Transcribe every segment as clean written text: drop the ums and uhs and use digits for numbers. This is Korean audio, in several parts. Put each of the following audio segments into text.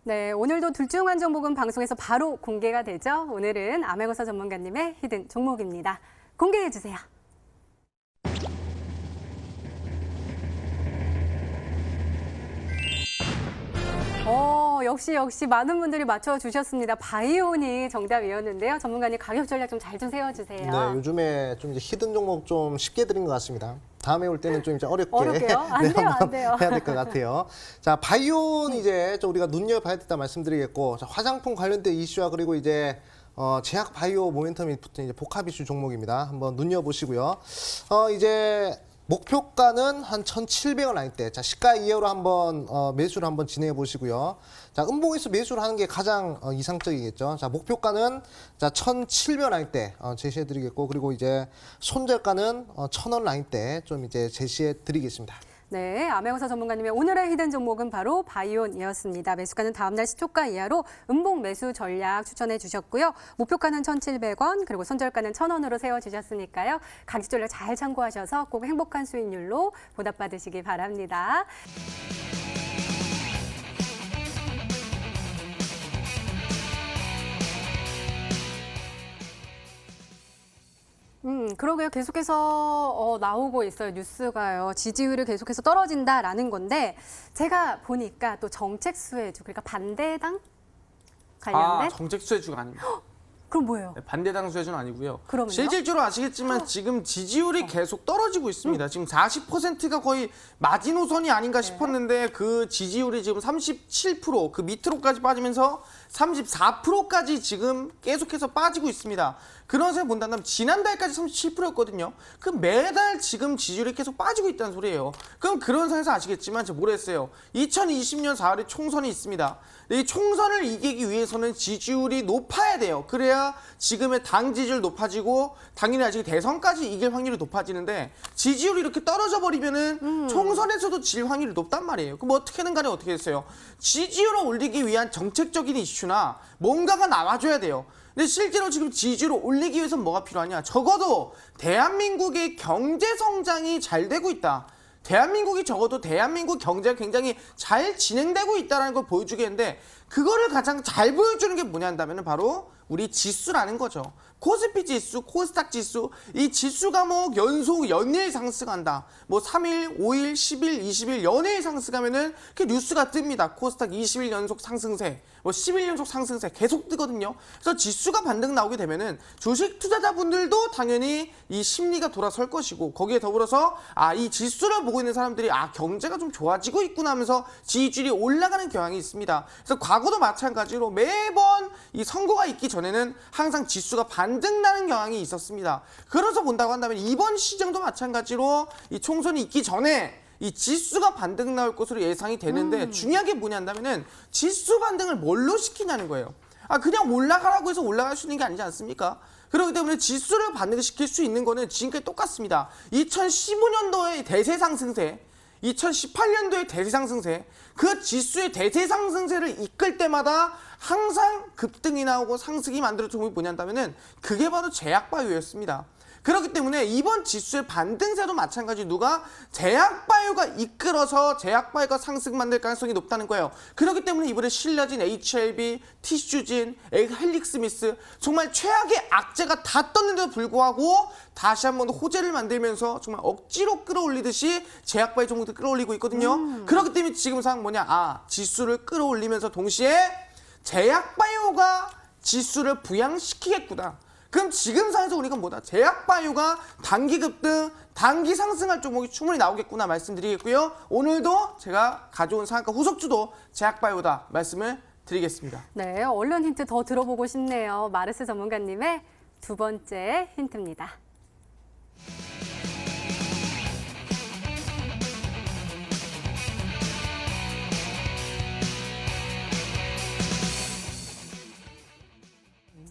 네, 오늘도 둘 중 한 종목은 방송에서 바로 공개가 되죠. 오늘은 암행어사 전문가님의 히든 종목입니다. 공개해 주세요. 역시 많은 분들이 맞춰주셨습니다. 바이온이 정답이었는데요. 전문가님 가격 전략 좀 잘 좀 세워주세요. 네, 요즘에 좀 이제 히든 종목 좀 쉽게 드린 것 같습니다. 다음에 올 때는 좀 이제 어렵게 어렵게요? 안 돼요, 안 돼요. 해야 될 것 같아요. 자, 바이온 이제 좀 우리가 눈여봐야 된다 말씀드리겠고, 자, 화장품 관련된 이슈와 그리고 이제 제약 바이오 모멘텀이 붙은 이제 복합 이슈 종목입니다. 한번 눈여보시고요. 이제 목표가는 한 1,700원 라인대. 자, 시가 이하로 한번 매수를 한번 진행해 보시고요. 자, 음봉에서 매수를 하는 게 가장 이상적이겠죠. 자, 목표가는 자 1,700원 라인대 제시해 드리겠고, 그리고 이제 손절가는 1,000원 라인대 좀 이제 제시해 드리겠습니다. 네, 암행어사 전문가님의 오늘의 히든 종목은 바로 바이온이었습니다. 매수가는 다음날 시초가 이하로 음봉 매수 전략 추천해 주셨고요. 목표가는 1,700원, 그리고 손절가는 1,000원으로 세워주셨으니까요. 가격 전략 잘 참고하셔서 꼭 행복한 수익률로 보답받으시기 바랍니다. 그러게요. 계속해서 나오고 있어요. 뉴스가요. 지지율이 계속해서 떨어진다라는 건데 제가 보니까 또 정책 수혜주, 그러니까 반대당 관련된? 정책 수혜주가 아닙니다. 그럼 뭐예요? 네, 반대당 수혜주는 아니고요. 그러면요? 실질적으로 아시겠지만 지금 지지율이 계속 떨어지고 있습니다. 지금 40%가 거의 마지노선이 아닌가 싶었는데 그 지지율이 지금 37%, 그 밑으로까지 빠지면서 34%까지 지금 계속해서 빠지고 있습니다. 그런 생각 본다면 지난달까지 37%였거든요. 그 매달 지금 지지율이 계속 빠지고 있다는 소리예요. 그럼 그런 상황에서 아시겠지만 제가 뭐랬어요? 2020년 4월에 총선이 있습니다. 이 총선을 이기기 위해서는 지지율이 높아야 돼요. 그래야 지금의 당 지지율 높아지고 당연히 아직 대선까지 이길 확률이 높아지는데 지지율이 이렇게 떨어져 버리면은 총선에서도 질 확률이 높단 말이에요. 그럼 어떻게든 간에 어떻게 했어요? 지지율을 올리기 위한 정책적인 이슈나 뭔가가 나와줘야 돼요. 근데 실제로 지금 지지율을 올리기 위해서는 뭐가 필요하냐? 적어도 대한민국의 경제 성장이 잘 되고 있다. 대한민국 경제가 굉장히 잘 진행되고 있다는 걸 보여주겠는데 그거를 가장 잘 보여주는 게 뭐냐 한다면 바로 우리 지수라는 거죠. 코스피 지수, 코스닥 지수, 이 지수가 뭐 연일 상승한다. 뭐 3일, 5일, 10일, 20일 연일 상승하면은 그 뉴스가 뜹니다. 코스닥 20일 연속 상승세, 뭐 10일 연속 상승세 계속 뜨거든요. 그래서 지수가 반등 나오게 되면은 주식 투자자분들도 당연히 이 심리가 돌아설 것이고 거기에 더불어서 이 지수를 보고 있는 사람들이 경제가 좀 좋아지고 있구나 하면서 지지율이 올라가는 경향이 있습니다. 그래서 과거도 마찬가지로 매번 이 선거가 있기 전에는 항상 지수가 반등나는 경향이 있었습니다. 그래서 본다고 한다면 이번 시정도 마찬가지로 이 총선이 있기 전에 이 지수가 반등 나올 것으로 예상이 되는데 중요한 게 뭐냐 한다면은 지수 반등을 뭘로 시키냐는 거예요. 그냥 올라가라고 해서 올라갈 수 있는 게 아니지 않습니까? 그렇기 때문에 지수를 반등시킬 수 있는 거는 지금까지 똑같습니다. 2015년도의 대세 상승세, 2018년도의 대세 상승세, 그 지수의 대세 상승세를 이끌 때마다 항상 급등이 나오고 상승이 만들어진 종목이 뭐냐 한다면은 그게 바로 제약바이오였습니다. 그렇기 때문에 이번 지수의 반등세도 마찬가지 누가 제약바이오가 이끌어서 제약바이오가 상승 만들 가능성이 높다는 거예요. 그렇기 때문에 이번에 실려진 HLB, 티슈진, 헬릭스미스 정말 최악의 악재가 다 떴는데도 불구하고 다시 한번 호재를 만들면서 정말 억지로 끌어올리듯이 제약바이오 종목들 끌어올리고 있거든요. 그렇기 때문에 지금 상황 뭐냐? 지수를 끌어올리면서 동시에 제약바이오가 지수를 부양시키겠구나. 그럼 지금 상황에서 우리가 뭐다? 제약바이오가 단기 급등, 단기 상승할 종목이 충분히 나오겠구나 말씀드리겠고요. 오늘도 제가 가져온 상한가 후속주도 제약바이오다 말씀을 드리겠습니다. 네, 얼른 힌트 더 들어보고 싶네요. 마르스 전문가님의 두 번째 힌트입니다.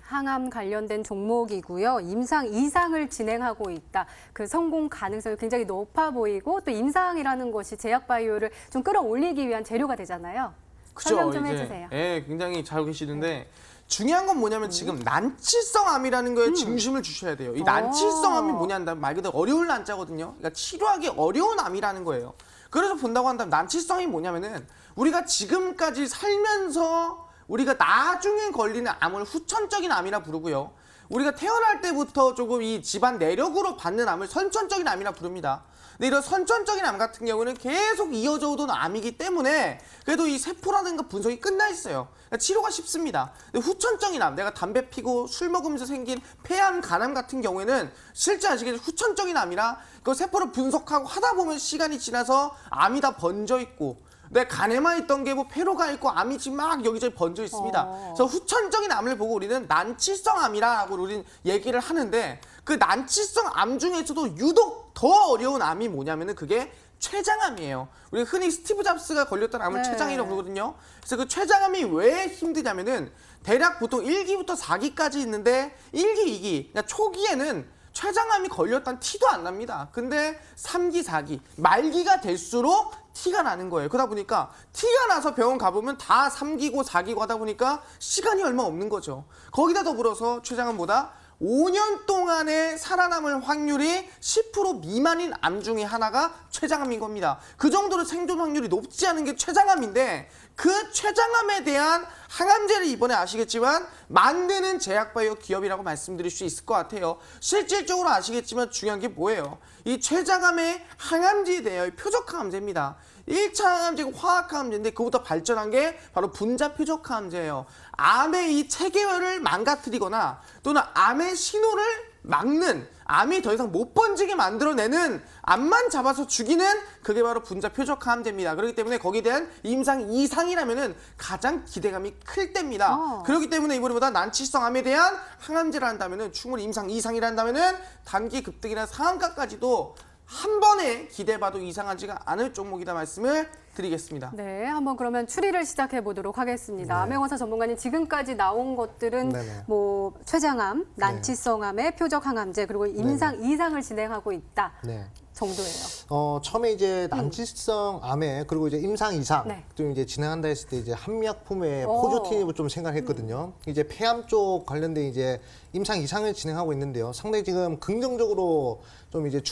항암 관련된 종목이고요. 임상 2상을 진행하고 있다. 그 성공 가능성이 굉장히 높아 보이고 또 임상이라는 것이 제약바이오를 좀 끌어올리기 위한 재료가 되잖아요. 설명 좀 해주세요. 네, 굉장히 잘 계시는데 중요한 건 뭐냐면 지금 난치성 암이라는 거에 중심을 주셔야 돼요. 이 난치성 암이 뭐냐면 말 그대로 어려운 난자거든요. 그러니까 치료하기 어려운 암이라는 거예요. 그래서 본다고 한다면 난치성이 뭐냐면은 우리가 지금까지 살면서 우리가 나중에 걸리는 암을 후천적인 암이라 부르고요. 우리가 태어날 때부터 조금 이 집안 내력으로 받는 암을 선천적인 암이라 부릅니다. 근데 이런 선천적인 암 같은 경우는 계속 이어져 오던 암이기 때문에 그래도 이 세포라든가 분석이 끝나 있어요. 그러니까 치료가 쉽습니다. 근데 후천적인 암, 내가 담배 피고 술 먹으면서 생긴 폐암, 간암 같은 경우에는 실제 아시겠지만 후천적인 암이라 그 세포를 분석하고 하다 보면 시간이 지나서 암이 다 번져 있고 내 간에만 있던 게 뭐 폐로 가 있고 암이 지금 막 여기저기 번져 있습니다. 그래서 후천적인 암을 보고 우리는 난치성 암이라고 우리는 얘기를 하는데 그 난치성 암 중에서도 유독 더 어려운 암이 뭐냐면은 그게 췌장암이에요. 우리가 흔히 스티브 잡스가 걸렸던 암을 네. 췌장이라고 부르거든요. 그래서 그 췌장암이 왜 힘드냐면은 대략 보통 1기부터 4기까지 있는데 1기, 2기, 그러니까 초기에는 췌장암이 걸렸다는 티도 안 납니다. 근데 3기, 4기, 말기가 될수록 티가 나는 거예요. 그러다 보니까 티가 나서 병원 가보면 다 3기고 4기고 하다 보니까 시간이 얼마 없는 거죠. 거기다 더불어서 췌장암보다 5년 동안에 살아남을 확률이 10% 미만인 암 중에 하나가 췌장암인 겁니다. 그 정도로 생존 확률이 높지 않은 게 췌장암인데 그 췌장암에 대한 항암제를 이번에 아시겠지만 만드는 제약바이오 기업이라고 말씀드릴 수 있을 것 같아요. 실질적으로 아시겠지만 중요한 게 뭐예요? 이 췌장암의 항암제에 대해 표적 항암제입니다. 1차 항암제가 화학 항암제인데 그보다 발전한 게 바로 분자 표적 항암제예요. 암의 이 체계를 망가뜨리거나 또는 암의 신호를 막는, 암이 더 이상 못 번지게 만들어내는, 암만 잡아서 죽이는 그게 바로 분자 표적 항암제입니다. 그렇기 때문에 거기에 대한 임상 이상이라면은 가장 기대감이 클 때입니다. 그렇기 때문에 이번에보다 난치성 암에 대한 항암제를 한다면은 충분히 임상 이상이라 한다면은 단기 급등이나 상한가까지도 한 번에 기대봐도 이상하지가 않을 종목이다 말씀을 드리겠습니다. 네, 한번 그러면 추리를 시작해 보도록 하겠습니다. 암행어사 전문가님 지금까지 나온 것들은 네네. 뭐 췌장암, 난치성암의 표적 항암제 그리고 임상 이상을 진행하고 있다 네. 정도예요. 처음에 이제 난치성 암에 그리고 이제 임상 이상 네. 좀 이제 진행한다 했을 때 이제 한미약품의 오. 포조티닙을 좀 생각했거든요. 이제 폐암 쪽 관련된 이제 임상 이상을 진행하고 있는데요. 상당히 지금 긍정적으로 좀 이제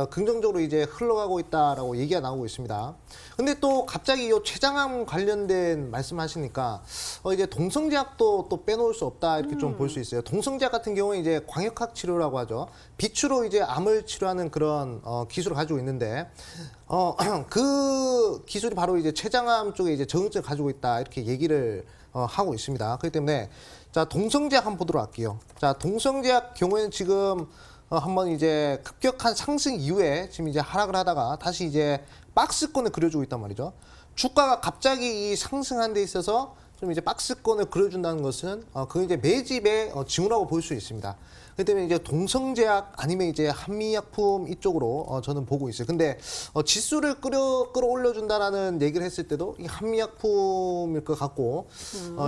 긍정적으로 이제 흘러가고 있다라고 얘기가 나오고 있습니다. 근데 또 갑자기 이 췌장암 관련된 말씀하시니까 이제 동성제약도 또 빼놓을 수 없다 이렇게 좀 볼 수 있어요. 동성제약 같은 경우는 이제 광역학 치료라고 하죠. 빛으로 이제 암을 치료하는 그런 기술을 가지고 있는데 그 기술이 바로 이제 췌장암 쪽에 이제 적응증을 가지고 있다 이렇게 얘기를 하고 있습니다. 그렇기 때문에 자 동성제약 한번 보도록 할게요. 자 동성제약 경우에는 지금 한번 이제 급격한 상승 이후에 지금 이제 하락을 하다가 다시 이제 박스권을 그려주고 있단 말이죠. 주가가 갑자기 이 상승한 데 있어서 좀 이제 박스권을 그려준다는 것은 그 이제 매집의 징후라고 볼 수 있습니다. 그렇기 때문에 이제 동성제약 아니면 이제 한미약품 이쪽으로 저는 보고 있어요. 근데 지수를 끌어올려준다라는 얘기를 했을 때도 이 한미약품일 것 같고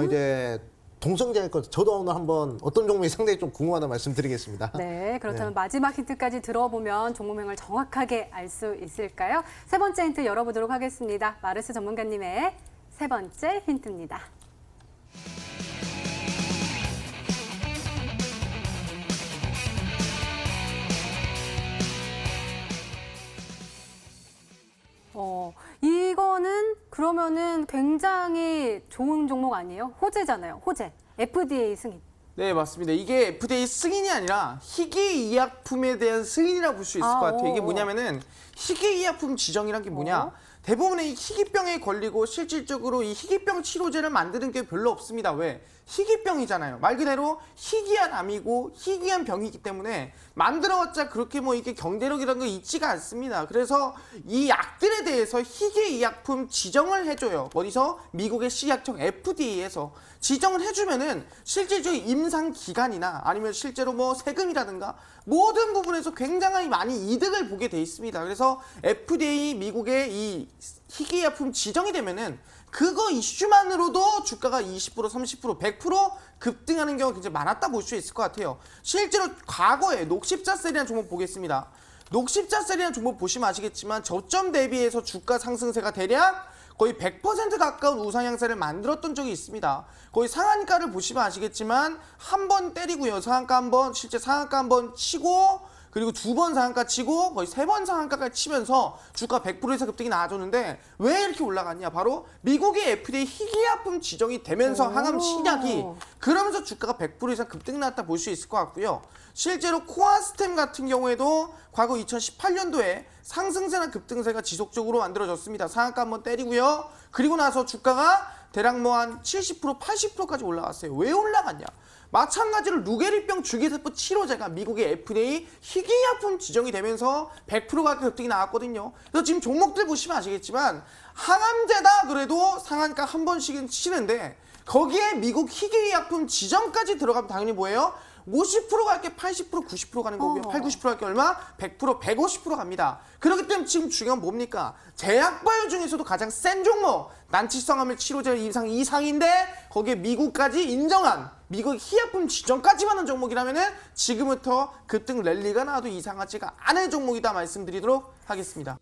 이제 동성제약 것 저도 오늘 한번 어떤 종목이 상당히 좀 궁금하다 말씀드리겠습니다. 네, 그렇다면 마지막 힌트까지 들어보면 종목명을 정확하게 알 수 있을까요? 세 번째 힌트 열어보도록 하겠습니다. 마르스 전문가님의 세 번째 힌트입니다. 이거는 그러면은 굉장히 좋은 종목 아니에요? 호재잖아요. 호재. FDA 승인. 네, 맞습니다. 이게 FDA 승인이 아니라 희귀의약품에 대한 승인이라고 볼 수 있을 것 같아요. 이게 뭐냐면은 희귀의약품 지정이란 게 뭐냐? 대부분의 이 희귀병에 걸리고 실질적으로 이 희귀병 치료제를 만드는 게 별로 없습니다. 왜? 희귀병이잖아요. 말 그대로 희귀한 암이고 희귀한 병이기 때문에 만들어봤자 그렇게 뭐 이게 경제력이라는 거 있지가 않습니다. 그래서 이 약들에 대해서 희귀의약품 지정을 해줘요. 어디서? 미국의 식약청 FDA에서 지정을 해주면은 실질적인 임상 기간이나 아니면 실제로 뭐 세금이라든가 모든 부분에서 굉장히 많이 이득을 보게 돼 있습니다. 그래서 FDA 미국의 이 희귀의약품 지정이 되면은 그거 이슈만으로도 주가가 20%, 30%, 100% 급등하는 경우가 굉장히 많았다 볼 수 있을 것 같아요. 실제로 과거에 녹십자셀이라는 종목 보겠습니다. 녹십자셀이라는 종목 보시면 아시겠지만 저점 대비해서 주가 상승세가 대략 거의 100% 가까운 우상향세를 만들었던 적이 있습니다. 거의 상한가를 보시면 아시겠지만 한 번 때리고요. 상한가 한 번, 실제 상한가 한 번 치고 그리고 2번 상한가 치고 거의 3번 상한가까지 치면서 주가 100% 이상 급등이 나와줬는데 왜 이렇게 올라갔냐? 바로 미국의 FDA 희귀약품 지정이 되면서 항암 신약이 그러면서 주가가 100% 이상 급등 났다 볼 수 있을 것 같고요. 실제로 코아스템 같은 경우에도 과거 2018년도에 상승세나 급등세가 지속적으로 만들어졌습니다. 상한가 한번 때리고요. 그리고 나서 주가가 대략 뭐 한 70%, 80%까지 올라갔어요. 왜 올라갔냐? 마찬가지로 루게리병 주기세포 치료제가 미국의 FDA 희귀약품 지정이 되면서 100% 가까이 급등이 나왔거든요. 그래서 지금 종목들 보시면 아시겠지만 항암제다 그래도 상한가 한 번씩은 치는데 거기에 미국 희귀약품 지정까지 들어가면 당연히 뭐예요? 50% 갈게 80%, 90% 가는 거고요. 8, 90% 갈게 얼마? 100%, 150% 갑니다. 그렇기 때문에 지금 중요한 뭡니까? 제약바이오 중에서도 가장 센 종목, 난치성암을 치료제 이상인데 거기에 미국까지 인정한 미국 희약품 지정까지만 한 종목이라면은 지금부터 급등 랠리가 나와도 이상하지가 않은 종목이다 말씀드리도록 하겠습니다.